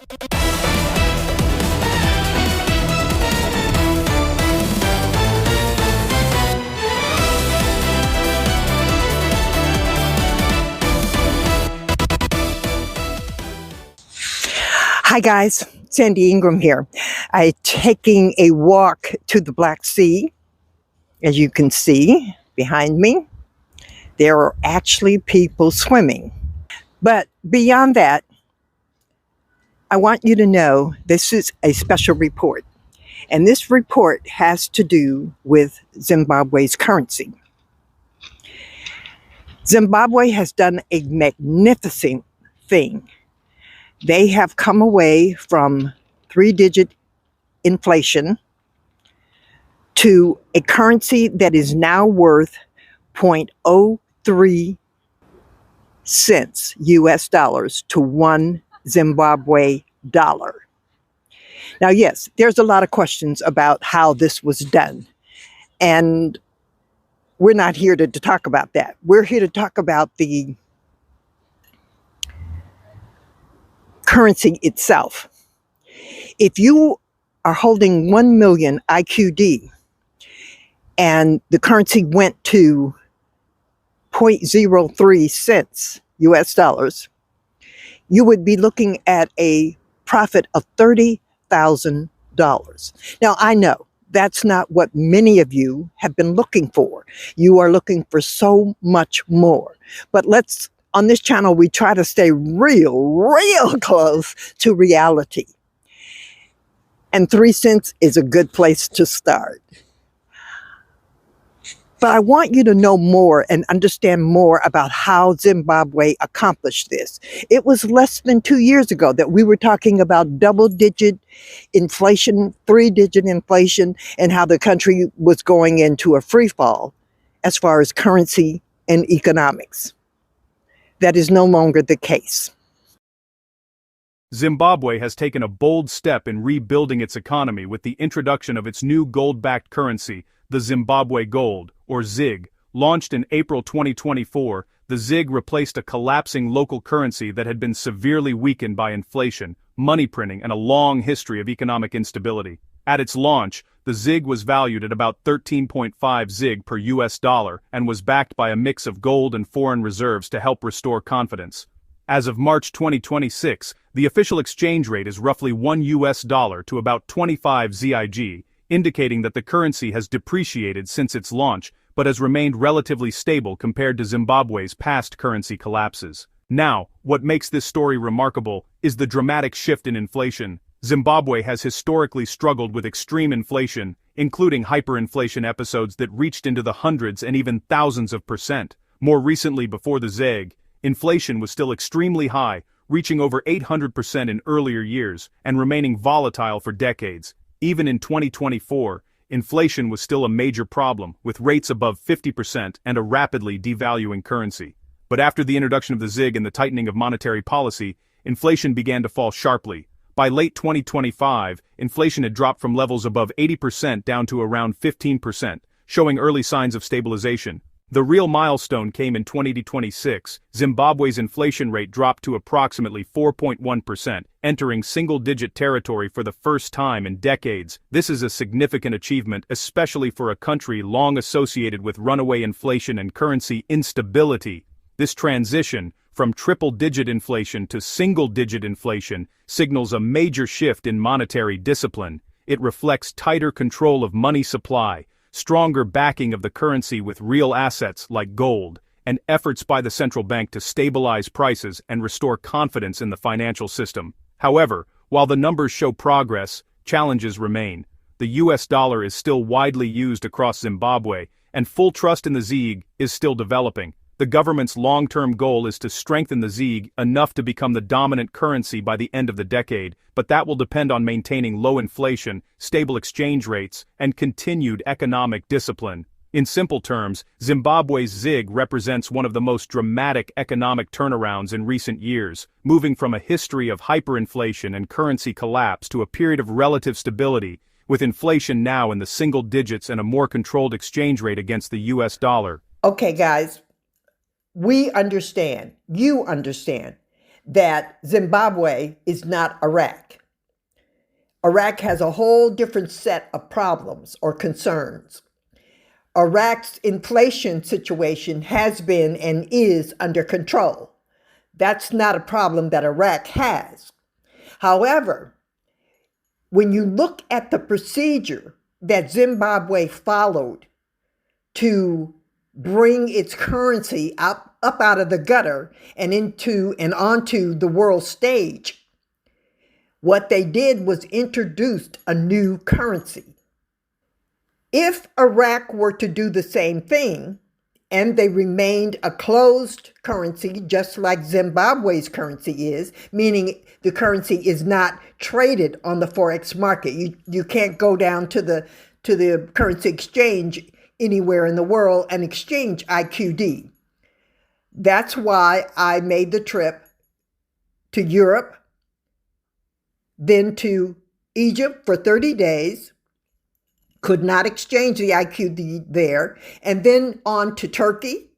Hi guys, Sandy Ingram here. I'm taking a walk to the Black Sea. As you can see behind me, there are actually people swimming. But beyond that, I want you to know this is a special report. And this report has to do with Zimbabwe's currency. Zimbabwe has done a magnificent thing. They have come away from 3-digit inflation to a currency that is now worth 0.03 cents US dollars to one Zimbabwe dollar. Now, yes, there's a lot of questions about how this was done. And we're not here to talk about that. We're here to talk about the currency itself. If you are holding 1 million IQD and the currency went to 0.03 cents US dollars, you would be looking at a profit of $30,000. Now, I know that's not what many of you have been looking for. You are looking for so much more. But on this channel, we try to stay real close to reality. And 3 cents is a good place to start. But I want you to know more and understand more about how Zimbabwe accomplished this. It was less than 2 years ago that we were talking about double-digit inflation, 3-digit inflation, and how the country was going into a free fall as far as currency and economics. That is no longer the case. Zimbabwe has taken a bold step in rebuilding its economy with the introduction of its new gold-backed currency, the Zimbabwe Gold, or ZiG. Launched in April 2024, the ZiG replaced a collapsing local currency that had been severely weakened by inflation, money printing, and a long history of economic instability. At its launch, the ZiG was valued at about 13.5 ZiG per US dollar and was backed by a mix of gold and foreign reserves to help restore confidence. As of March 2026, the official exchange rate is roughly $1 US to about 25 ZiG, indicating that the currency has depreciated since its launch, but has remained relatively stable compared to Zimbabwe's past currency collapses. Now, what makes this story remarkable is the dramatic shift in inflation. Zimbabwe has historically struggled with extreme inflation, including hyperinflation episodes that reached into the hundreds and even thousands of %. More recently, before the ZiG, inflation was still extremely high, reaching over 800% in earlier years, and remaining volatile for decades. Even in 2024, inflation was still a major problem, with rates above 50% and a rapidly devaluing currency. But after the introduction of the ZiG and the tightening of monetary policy, inflation began to fall sharply. By late 2025, inflation had dropped from levels above 80% down to around 15%, showing early signs of stabilization. The real milestone came in 2026. Zimbabwe's inflation rate dropped to approximately 4.1%, entering single-digit territory for the first time in decades. This is a significant achievement, especially for a country long associated with runaway inflation and currency instability. This transition from triple-digit inflation to single-digit inflation signals a major shift in monetary discipline. It reflects tighter control of money supply, stronger backing of the currency with real assets like gold, and efforts by the central bank to stabilize prices and restore confidence in the financial system. However, while the numbers show progress, challenges remain. The US dollar is still widely used across Zimbabwe, and full trust in the ZiG is still developing. The government's long-term goal is to strengthen the ZiG enough to become the dominant currency by the end of the decade, but that will depend on maintaining low inflation, stable exchange rates, and continued economic discipline. In simple terms, Zimbabwe's ZiG represents one of the most dramatic economic turnarounds in recent years, moving from a history of hyperinflation and currency collapse to a period of relative stability, with inflation now in the single digits and a more controlled exchange rate against the US dollar. Okay, guys, we understand, you understand, that Zimbabwe is not Iraq. Iraq has a whole different set of problems or concerns. Iraq's inflation situation has been and is under control. That's not a problem that Iraq has. However, when you look at the procedure that Zimbabwe followed to bring its currency up out of the gutter and into and onto the world stage, what they did was introduced a new currency. If Iraq were to do the same thing, and they remained a closed currency, just like Zimbabwe's currency is, meaning the currency is not traded on the Forex market. You can't go down to the currency exchange anywhere in the world and exchange IQD. That's why I made the trip to Europe, then to Egypt for 30 days, could not exchange the IQD there, and then on to Turkey,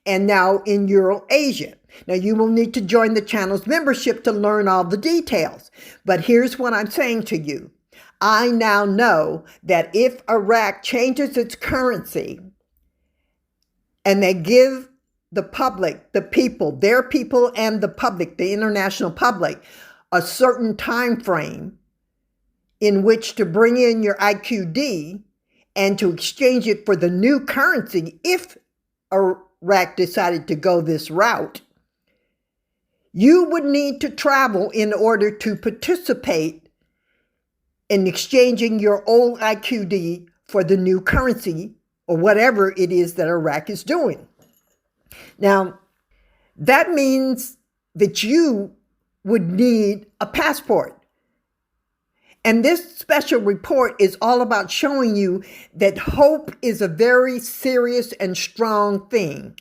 and now in Eurasia. Now, you will need to join the channel's membership to learn all the details. But here's what I'm saying to you. I now know that if Iraq changes its currency and they give the public, the people, their people and the public, the international public, a certain time frame in which to bring in your IQD and to exchange it for the new currency, if Iraq decided to go this route, you would need to travel in order to participate in exchanging your old IQD for the new currency or whatever it is that Iraq is doing. Now, that means that you would need a passport. And this special report is all about showing you that hope is a very serious and strong thing.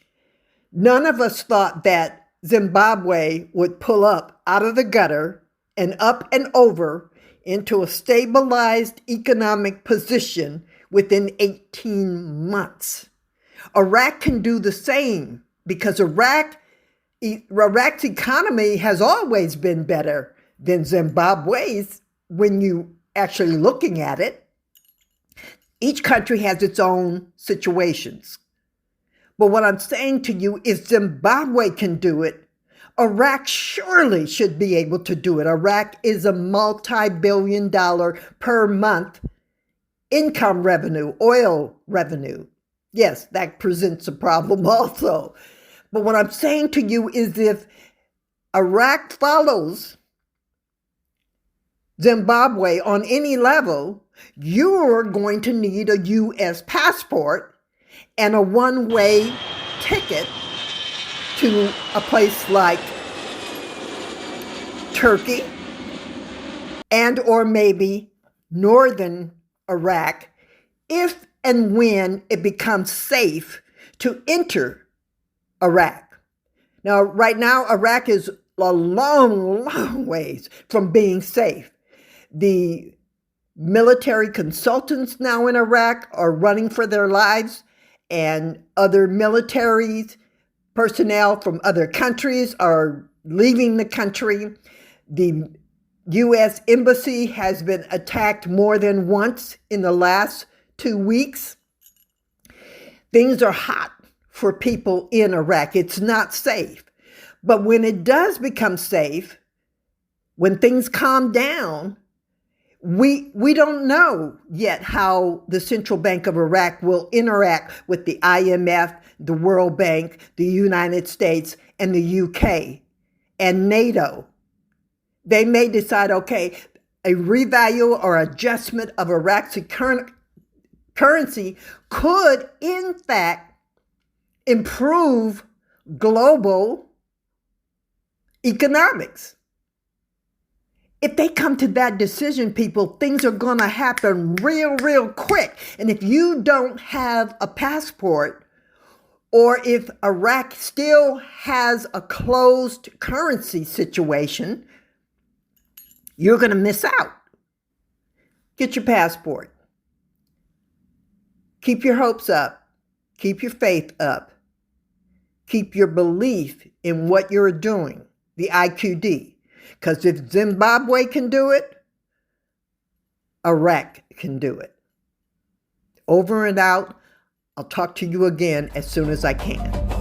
None of us thought that Zimbabwe would pull up out of the gutter and up and over into a stabilized economic position within 18 months. Iraq can do the same because Iraq's economy has always been better than Zimbabwe's. When you actually looking at it, each country has its own situations. But what I'm saying to you is Zimbabwe can do it. Iraq surely should be able to do it. Iraq is a multi-billion-dollar per month income revenue, oil revenue. Yes, that presents a problem also. But what I'm saying to you is if Iraq follows Zimbabwe on any level, you're going to need a U.S. passport and a one-way ticket to a place like Turkey and or maybe northern Iraq if and when it becomes safe to enter Iraq. Now, right now, Iraq is a long ways from being safe. The military consultants now in Iraq are running for their lives, and other military personnel from other countries are leaving the country. The U.S. Embassy has been attacked more than once in the last 2 weeks. Things are hot for people in Iraq. It's not safe. But when it does become safe, when things calm down, we don't know yet how the Central Bank of Iraq will interact with the IMF, the World Bank, the United States, and the UK, and NATO. They may decide, okay, a revalue or adjustment of Iraq's current currency could, in fact, improve global economics. If they come to that decision, people, things are going to happen real quick. And if you don't have a passport, or if Iraq still has a closed currency situation, you're going to miss out. Get your passport. Keep your hopes up. Keep your faith up. Keep your belief in what you're doing. the IQD. Because if Zimbabwe can do it, Iraq can do it. Over and out. I'll talk to you again as soon as I can.